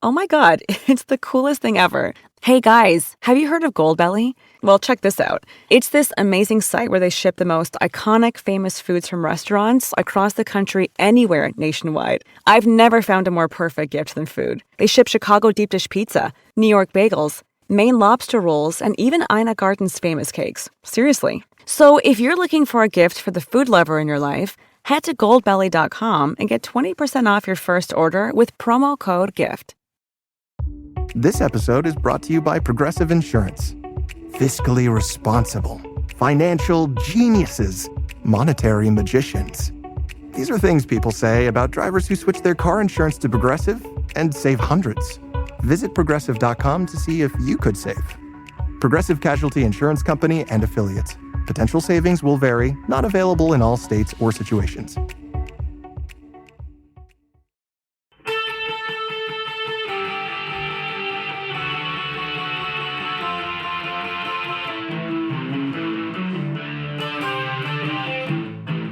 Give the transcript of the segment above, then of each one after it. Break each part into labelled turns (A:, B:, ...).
A: Oh my God, it's the coolest thing ever. Hey guys, have you heard of Goldbelly? Well, check this out. It's this amazing site where they ship the most iconic, famous foods from restaurants across the country, anywhere nationwide. I've never found a more perfect gift than food. They ship Chicago deep dish pizza, New York bagels, Maine lobster rolls, and even Ina Garten's famous cakes. Seriously. So if you're looking for a gift for the food lover in your life, head to goldbelly.com and get 20% off your first order with promo code GIFT.
B: This episode is brought to you by Progressive Insurance. Fiscally responsible, financial geniuses, monetary magicians. These are things people say about drivers who switch their car insurance to Progressive and save hundreds. Visit progressive.com to see if you could save. Progressive Casualty Insurance Company and Affiliates. Potential savings will vary, not available in all states or situations.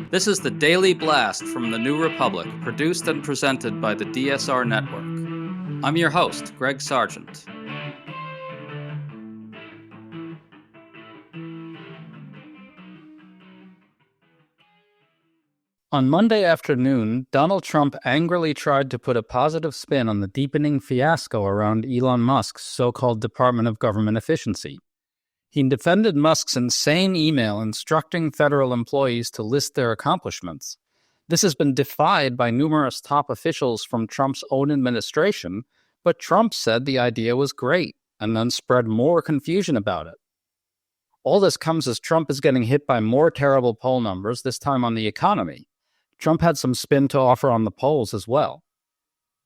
C: This is the Daily Blast from the New Republic, produced and presented by the DSR Network. I'm your host, Greg Sargent. On Monday afternoon, Donald Trump angrily tried to put a positive spin on the deepening fiasco around Elon Musk's so-called Department of Government Efficiency. He defended Musk's insane email instructing federal employees to list their accomplishments. This has been defied by numerous top officials from Trump's own administration, but Trump said the idea was great and then spread more confusion about it. All this comes as Trump is getting hit by more terrible poll numbers, this time on the economy. Trump had some spin to offer on the polls as well.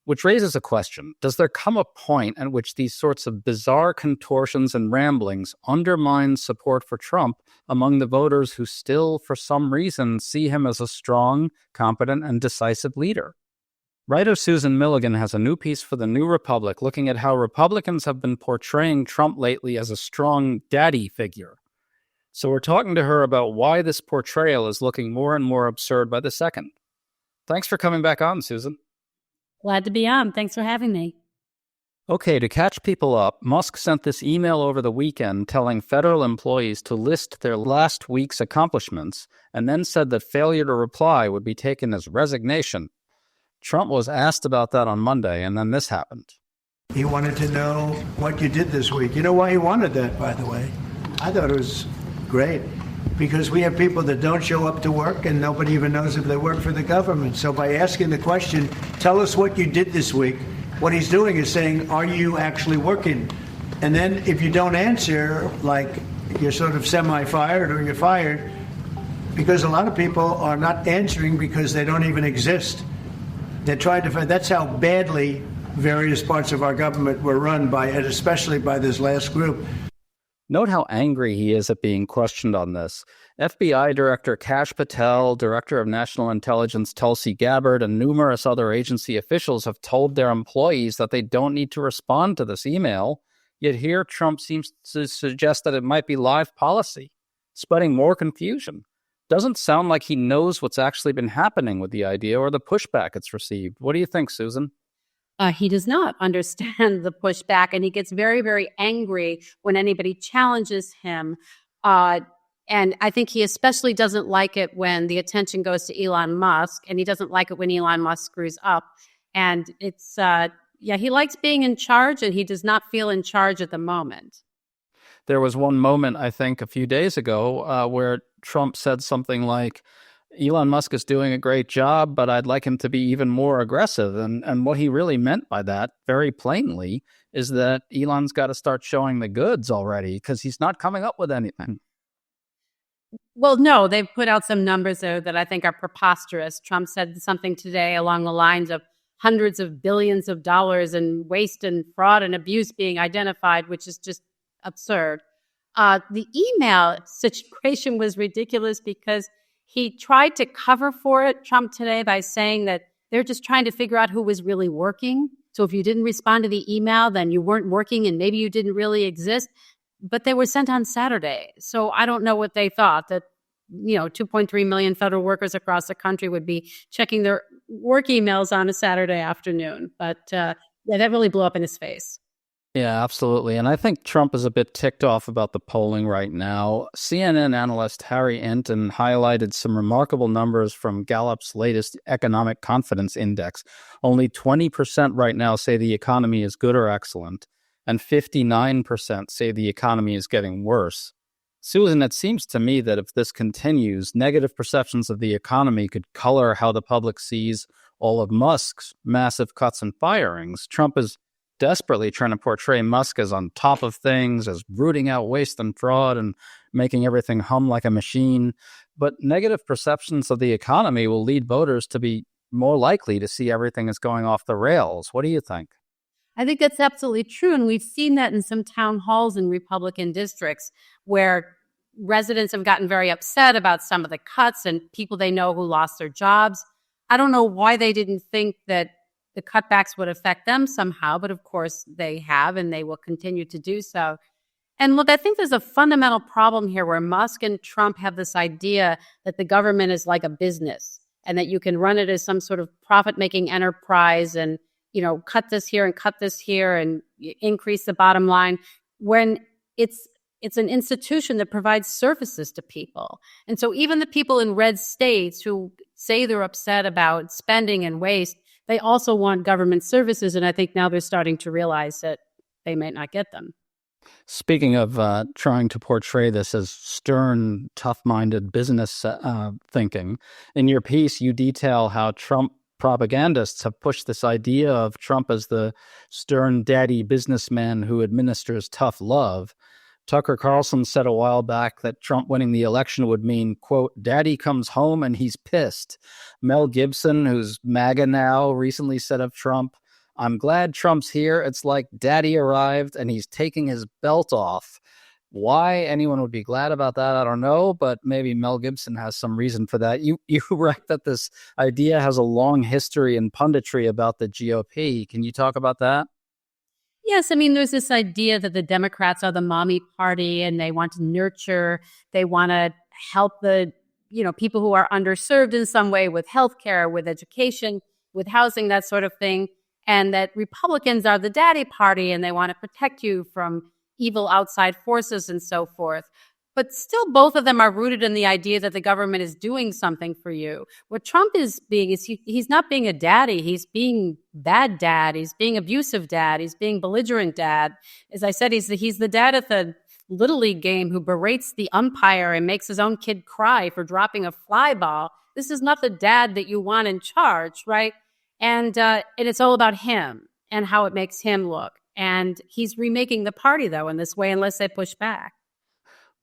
C: Which raises a question. Does there come a point at which these sorts of bizarre contortions and ramblings undermine support for Trump among the voters who still, for some reason, see him as a strong, competent, and decisive leader? Writer Susan Milligan has a new piece for the New Republic looking at how Republicans have been portraying Trump lately as a strong daddy figure. So we're talking to her about why this portrayal is looking more and more absurd by the second. Thanks for coming back on, Susan.
D: Glad to be on. Thanks for having me.
C: Okay, to catch people up, Musk sent this email over the weekend telling federal employees to list their last week's accomplishments and then said that failure to reply would be taken as resignation. Trump was asked about that on Monday, and then this happened.
E: He wanted to know what you did this week. You know why he wanted that, by the way? I thought it was great. Because we have people that don't show up to work and nobody even knows if they work for the government. So by asking the question, tell us what you did this week, what he's doing is saying, are you actually working? And then if you don't answer, like you're sort of semi-fired or you're fired, because a lot of people are not answering because they don't even exist. They're trying to find, that's how badly various parts of our government were run by, and especially by this last group.
C: Note how angry he is at being questioned on this. FBI Director Kash Patel, Director of National Intelligence Tulsi Gabbard, and numerous other agency officials have told their employees that they don't need to respond to this email, yet here Trump seems to suggest that it might be live policy, spreading more confusion. Doesn't sound like he knows what's actually been happening with the idea or the pushback it's received. What do you think, Susan?
D: He does not understand the pushback, and he gets very, very angry when anybody challenges him. And I think he especially doesn't like it when the attention goes to Elon Musk, and he doesn't like it when Elon Musk screws up. And it's, he likes being in charge, and he does not feel in charge at the moment.
C: There was one moment, I think, a few days ago where Trump said something like, Elon Musk is doing a great job, but I'd like him to be even more aggressive. And what he really meant by that, very plainly, is that Elon's got to start showing the goods already because he's not coming up with anything.
D: Well, no, they've put out some numbers, though, that I think are preposterous. Trump said something today along the lines of hundreds of billions of dollars in waste and fraud and abuse being identified, which is just absurd. The email situation was ridiculous because he tried to cover for it, Trump, today by saying that they're just trying to figure out who was really working. So if you didn't respond to the email, then you weren't working and maybe you didn't really exist. But they were sent on Saturday. So I don't know what they thought, that 2.3 million federal workers across the country would be checking their work emails on a Saturday afternoon. But Yeah, that really blew up in his face.
C: Yeah, absolutely. And I think Trump is a bit ticked off about the polling right now. CNN analyst Harry Enton highlighted some remarkable numbers from Gallup's latest economic confidence index. Only 20% right now say the economy is good or excellent, and 59% say the economy is getting worse. Susan, it seems to me that if this continues, negative perceptions of the economy could color how the public sees all of Musk's massive cuts and firings. Trump is desperately trying to portray Musk as on top of things, as rooting out waste and fraud and making everything hum like a machine. But negative perceptions of the economy will lead voters to be more likely to see everything as going off the rails. What do you think?
D: I think that's absolutely true. And we've seen that in some town halls in Republican districts where residents have gotten very upset about some of the cuts and people they know who lost their jobs. I don't know why they didn't think that the cutbacks would affect them somehow, but of course they have, and they will continue to do so. And look, I think there's a fundamental problem here where Musk and Trump have this idea that the government is like a business and that you can run it as some sort of profit-making enterprise and, cut this here and increase the bottom line, when it's an institution that provides services to people. And so even the people in red states who say they're upset about spending and waste, they also want government services, and I think now they're starting to realize that they might not get them.
C: Speaking of trying to portray this as stern, tough-minded business thinking, in your piece, you detail how Trump propagandists have pushed this idea of Trump as the stern daddy businessman who administers tough love. Tucker Carlson said a while back that Trump winning the election would mean, quote, daddy comes home and he's pissed. Mel Gibson, who's MAGA now, recently said of Trump, I'm glad Trump's here. It's like daddy arrived and he's taking his belt off. Why anyone would be glad about that, I don't know, but maybe Mel Gibson has some reason for that. You write that this idea has a long history in punditry about the GOP. Can you talk about that?
D: Yes, I mean, there's this idea that the Democrats are the mommy party and they want to nurture, they want to help the, people who are underserved in some way with healthcare, with education, with housing, that sort of thing. And that Republicans are the daddy party and they want to protect you from evil outside forces and so forth. But still, both of them are rooted in the idea that the government is doing something for you. What Trump is being is he's not being a daddy. He's being bad dad. He's being abusive dad. He's being belligerent dad. As I said, he's the dad at the Little League game who berates the umpire and makes his own kid cry for dropping a fly ball. This is not the dad that you want in charge, right? And it's all about him and how it makes him look. And he's remaking the party, though, in this way, unless they push back.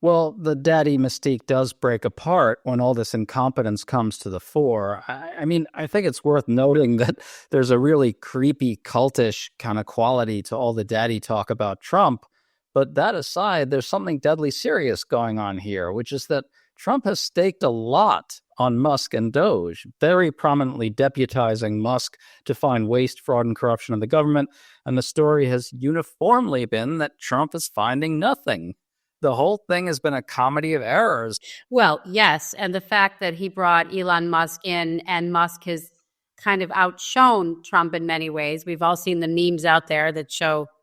C: Well, the daddy mystique does break apart when all this incompetence comes to the fore. I mean, I think it's worth noting that there's a really creepy, cultish kind of quality to all the daddy talk about Trump. But that aside, there's something deadly serious going on here, which is that Trump has staked a lot on Musk and DOGE, very prominently deputizing Musk to find waste, fraud, and corruption in the government. And the story has uniformly been that Trump is finding nothing. The whole thing has been a comedy of errors.
D: Well, yes. And the fact that he brought Elon Musk in and Musk has kind of outshone Trump in many ways. We've all seen the memes out there that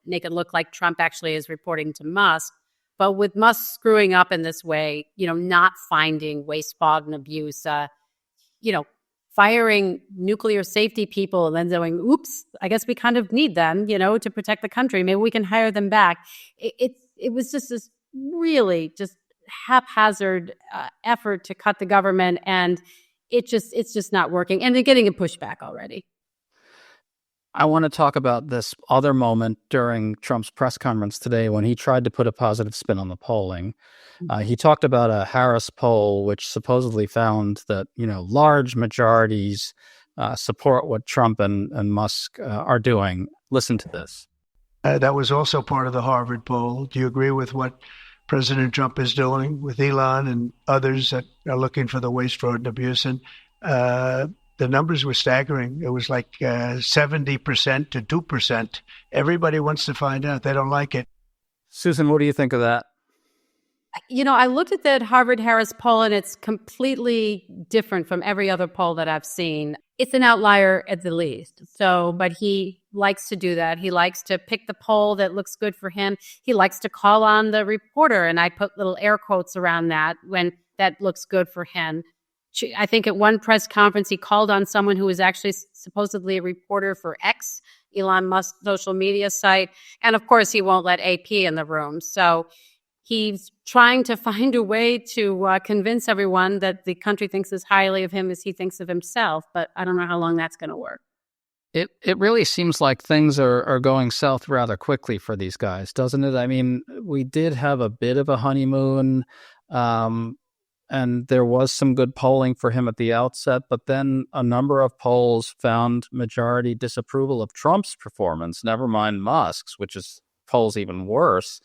D: make it look like Trump actually is reporting to Musk. But with Musk screwing up in this way, not finding waste, fraud, and abuse, firing nuclear safety people and then going, oops, I guess we kind of need them, to protect the country. Maybe we can hire them back. It was just this really just haphazard effort to cut the government, and it's just not working. And they're getting a pushback already.
C: I want to talk about this other moment during Trump's press conference today when he tried to put a positive spin on the polling. He talked about a Harris poll, which supposedly found that, large majorities support what Trump and Musk are doing. Listen to this.
E: That was also part of the Harvard poll. Do you agree with what President Trump is doing with Elon and others that are looking for the waste, fraud, and abuse? And the numbers were staggering. It was like 70% to 2%. Everybody wants to find out. They don't like it.
C: Susan, what do you think of that?
D: I looked at that Harvard-Harris poll, and it's completely different from every other poll that I've seen. it's an outlier at the least. So, but he likes to do that. He likes to pick the poll that looks good for him. He likes to call on the reporter, and I put little air quotes around that when that looks good for him. I think at one press conference, he called on someone who was actually supposedly a reporter for X, Elon Musk's social media site. And of course, he won't let AP in the room. So he's trying to find a way to convince everyone that the country thinks as highly of him as he thinks of himself. But I don't know how long that's going to work.
C: It really seems like things are going south rather quickly for these guys, doesn't it? I mean, we did have a bit of a honeymoon, and there was some good polling for him at the outset, but then a number of polls found majority disapproval of Trump's performance, never mind Musk's, which is polls even worse.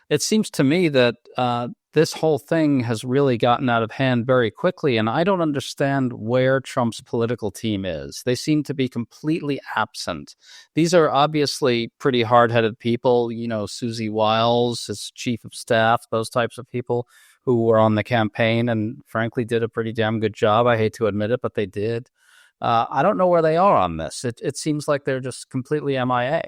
C: It seems to me that this whole thing has really gotten out of hand very quickly, and I don't understand where Trump's political team is. They seem to be completely absent. These are obviously pretty hard-headed people, Susie Wiles, his chief of staff, those types of people who were on the campaign and frankly did a pretty damn good job. I hate to admit it, but they did. I don't know where they are on this. It seems like they're just completely MIA.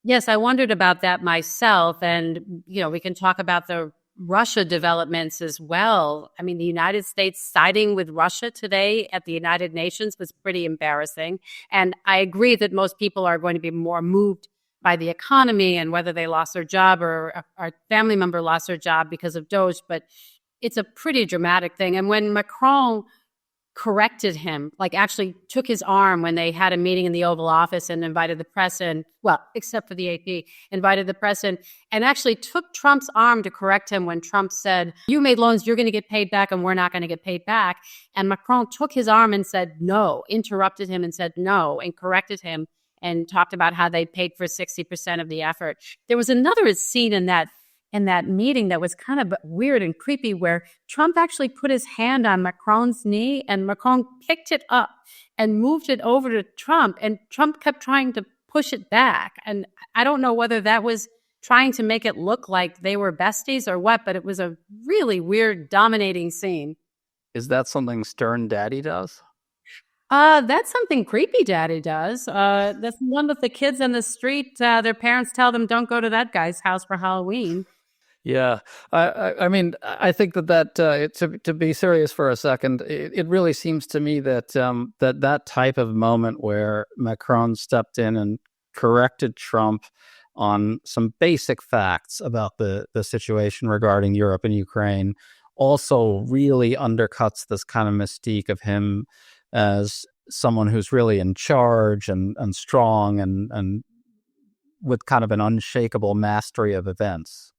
D: Yes, I wondered about that myself. And, we can talk about the Russia developments as well. I mean, the United States siding with Russia today at the United Nations was pretty embarrassing. And I agree that most people are going to be more moved by the economy and whether they lost their job or a family member lost their job because of DOGE. But it's a pretty dramatic thing. And when Macron corrected him, like actually took his arm when they had a meeting in the Oval Office and invited the press in, well, except for the AP, invited the press in, and actually took Trump's arm to correct him when Trump said, you made loans, you're going to get paid back, and we're not going to get paid back. And Macron took his arm and said no, interrupted him and said no, and corrected him and talked about how they paid for 60% of the effort. There was another scene in that meeting that was kind of weird and creepy where Trump actually put his hand on Macron's knee and Macron picked it up and moved it over to Trump, and Trump kept trying to push it back. And I don't know whether that was trying to make it look like they were besties or what, but it was a really weird, dominating scene.
C: Is that something Stern Daddy does?
D: That's something Creepy Daddy does. That's one with the kids on the street. Their parents tell them, don't go to that guy's house for Halloween.
C: Yeah, I mean, I think that to be serious for a second, it really seems to me that that type of moment where Macron stepped in and corrected Trump on some basic facts about the situation regarding Europe and Ukraine also really undercuts this kind of mystique of him as someone who's really in charge and strong and with kind of an unshakable mastery of events.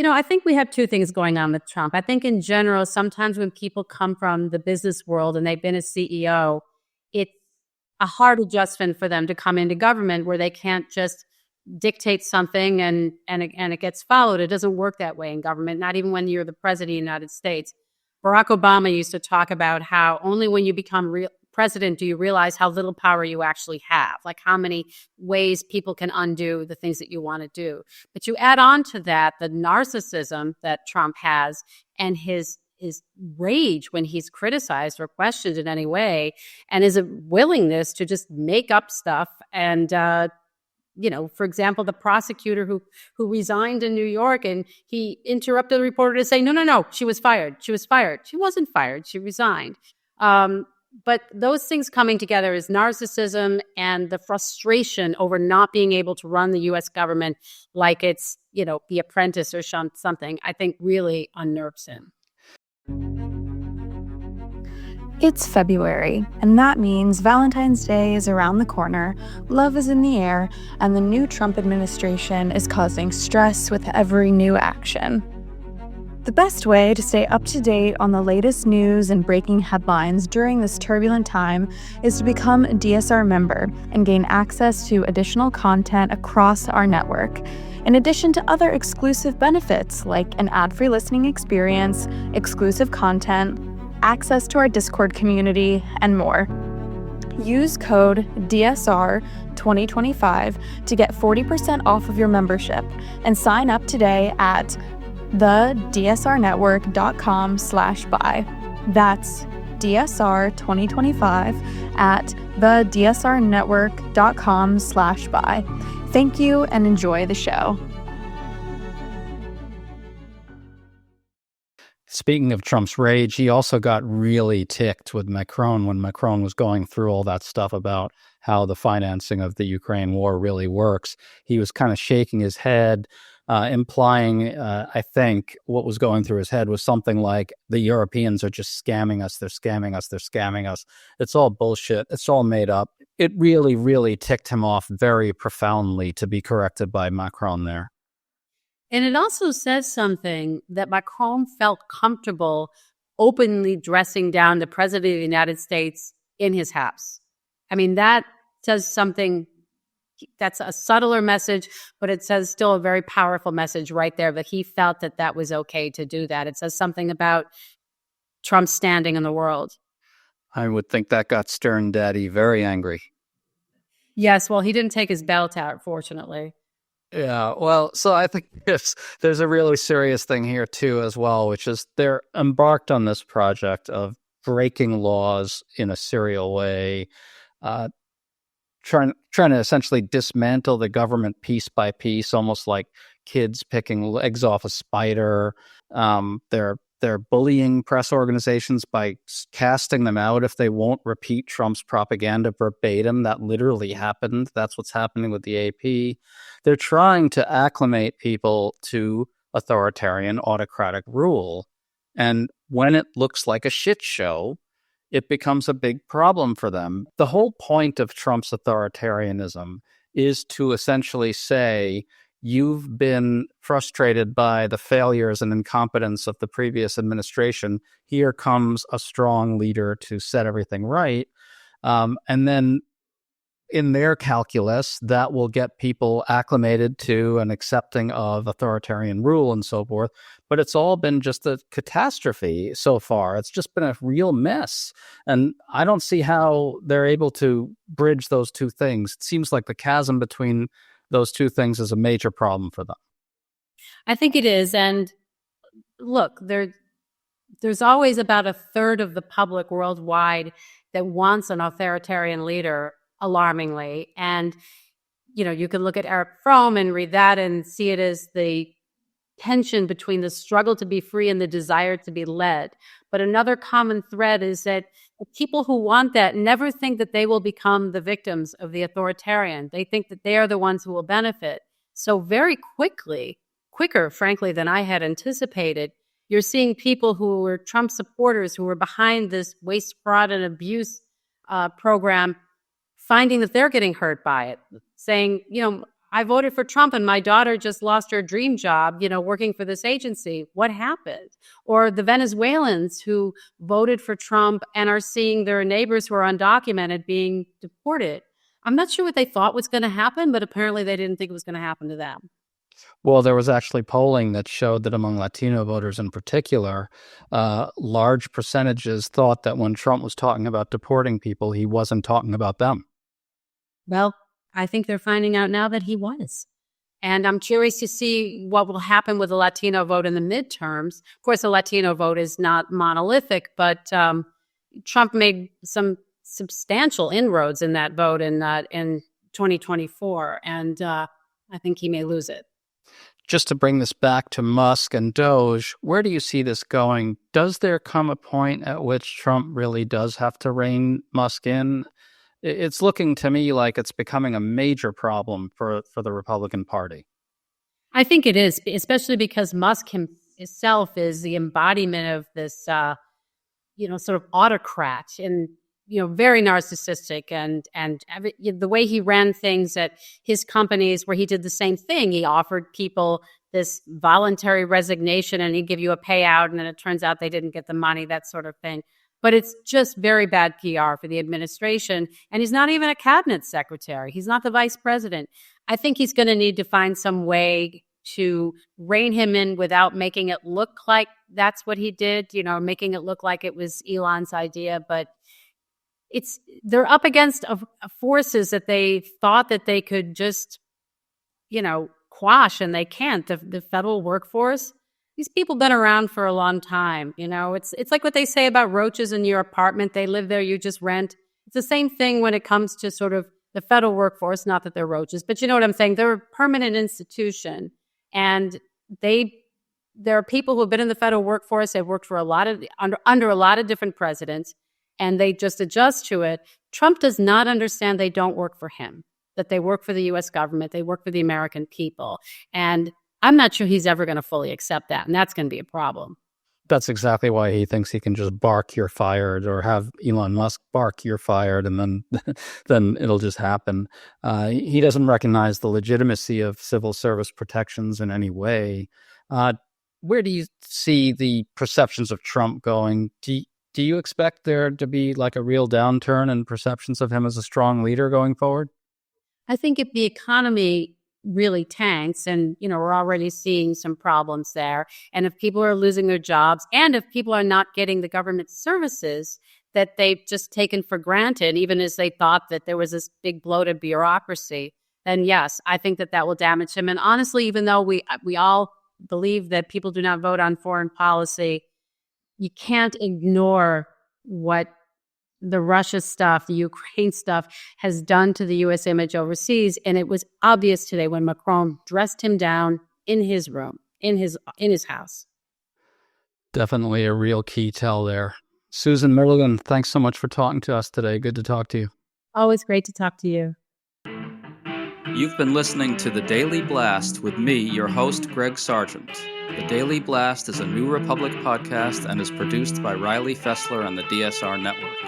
D: I think we have two things going on with Trump. I think in general, sometimes when people come from the business world and they've been a CEO, it's a hard adjustment for them to come into government where they can't just dictate something and it gets followed. It doesn't work that way in government, not even when you're the president of the United States. Barack Obama used to talk about how only when you become president do you realize how little power you actually have, like how many ways people can undo the things that you want to do. But you add on to that the narcissism that Trump has and his rage when he's criticized or questioned in any way, and his willingness to just make up stuff. And, for example, the prosecutor who resigned in New York, and he interrupted the reporter to say, no, she was fired. She was fired. She wasn't fired. She resigned. But those things coming together is narcissism and the frustration over not being able to run the U.S. government like it's, The Apprentice or something, I think really unnerves him.
F: It's February, and that means Valentine's Day is around the corner, love is in the air, and the new Trump administration is causing stress with every new action. The best way to stay up to date on the latest news and breaking headlines during this turbulent time is to become a DSR member and gain access to additional content across our network, in addition to other exclusive benefits like an ad-free listening experience, exclusive content, access to our Discord community, and more. Use code DSR2025 to get 40% off of your membership and sign up today at thedsrnetwork.com/buy. That's DSR 2025 at thedsrnetwork.com/buy. Thank you and enjoy the show.
C: Speaking of Trump's rage, he also got really ticked with Macron when Macron was going through all that stuff about how the financing of the Ukraine war really works. He was kind of shaking his head, implying, I think, what was going through his head was something like, the Europeans are just scamming us, they're scamming us, they're scamming us. It's all bullshit, it's all made up. It really, really ticked him off very profoundly to be corrected by Macron there.
D: And it also says something that Macron felt comfortable openly dressing down the president of the United States in his house. I mean, that says something, that's a subtler message, but it says still a very powerful message right there that he felt that that was okay to do that. It says something about Trump's standing in the world.
C: I would think that got Stern Daddy very angry.
D: Yes, well, he didn't take his belt out, fortunately.
C: Yeah, well, so I think there's a really serious thing here too as well, which is they're embarked on this project of breaking laws in a serial way, trying to essentially dismantle the government piece by piece, almost like kids picking legs off a spider. They're bullying press organizations by casting them out if they won't repeat Trump's propaganda verbatim. That literally happened. That's what's happening with the AP. They're trying to acclimate people to authoritarian, autocratic rule. And when it looks like a shit show, it becomes a big problem for them. The whole point of Trump's authoritarianism is to essentially say, you've been frustrated by the failures and incompetence of the previous administration. Here comes a strong leader to set everything right. And then in their calculus, that will get people acclimated to and accepting of authoritarian rule and so forth. But it's all been just a catastrophe so far. It's just been a real mess. And I don't see how they're able to bridge those two things. It seems like the chasm between those two things is a major problem for them.
D: I think it is. And look, there's always about a third of the public worldwide that wants an authoritarian leader, alarmingly. And, you know, you can look at Eric Fromm and read that and see it as the tension between the struggle to be free and the desire to be led. But another common thread is that people who want that never think that they will become the victims of the authoritarian. They think that they are the ones who will benefit. So very quickly, quicker, frankly, than I had anticipated, you're seeing people who were Trump supporters, who were behind this waste, fraud, and abuse program, finding that they're getting hurt by it, saying, you know, I voted for Trump and my daughter just lost her dream job, you know, working for this agency. What happened? Or the Venezuelans who voted for Trump and are seeing their neighbors who are undocumented being deported. I'm not sure what they thought was going to happen, but apparently they didn't think it was going to happen to them.
C: Well, there was actually polling that showed that among Latino voters in particular, large percentages thought that when Trump was talking about deporting people, he wasn't talking about them.
D: Well, I think they're finding out now that he was. And I'm curious to see what will happen with the Latino vote in the midterms. Of course, the Latino vote is not monolithic, but Trump made some substantial inroads in that vote in 2024. And I think he may lose it.
C: Just to bring this back to Musk and DOGE, where do you see this going? Does there come a point at which Trump really does have to rein Musk in? It's looking to me like it's becoming a major problem for the Republican Party.
D: I think it is, especially because Musk himself is the embodiment of this, sort of autocrat and, very narcissistic and the way he ran things at his companies where he did the same thing. He offered people this voluntary resignation and he'd give you a payout and then it turns out they didn't get the money, that sort of thing. But it's just very bad PR for the administration. And he's not even a cabinet secretary. He's not the vice president. I think he's going to need to find some way to rein him in without making it look like that's what he did, making it look like it was Elon's idea. But they're up against forces that they thought that they could just, quash, and they can't. The federal workforce, These people been around for a long time. It's like what they say about roaches in your apartment. They live there, you just rent. It's the same thing when it comes to sort of the federal workforce. Not that they're roaches, but you know what I'm saying? They're a permanent institution, and there are people who have been in the federal workforce. They've worked for under a lot of different presidents, and they just adjust to it. Trump does not understand they don't work for him, that they work for the U.S. government. They work for the American people. And I'm not sure he's ever going to fully accept that, and that's going to be a problem.
C: That's exactly why he thinks he can just bark, "You're fired," or have Elon Musk bark, "You're fired," and then it'll just happen. He doesn't recognize the legitimacy of civil service protections in any way. Where do you see the perceptions of Trump going? Do you expect there to be like a real downturn in perceptions of him as a strong leader going forward?
D: I think if the economy really tanks, and we're already seeing some problems there, and if people are losing their jobs, and if people are not getting the government services that they've just taken for granted, even as they thought that there was this big bloated bureaucracy, then yes, I think that will damage him. And honestly, even though we all believe that people do not vote on foreign policy, you can't ignore what the Russia stuff, the Ukraine stuff has done to the U.S. image overseas. And it was obvious today when Macron dressed him down in his room, in his house.
C: Definitely a real key tell there. Susan Milligan, thanks so much for talking to us today. Good to talk to you.
D: Always great to talk to you.
C: You've been listening to The Daily Blast with me, your host, Greg Sargent. The Daily Blast is a New Republic podcast and is produced by Riley Fessler on the DSR Network.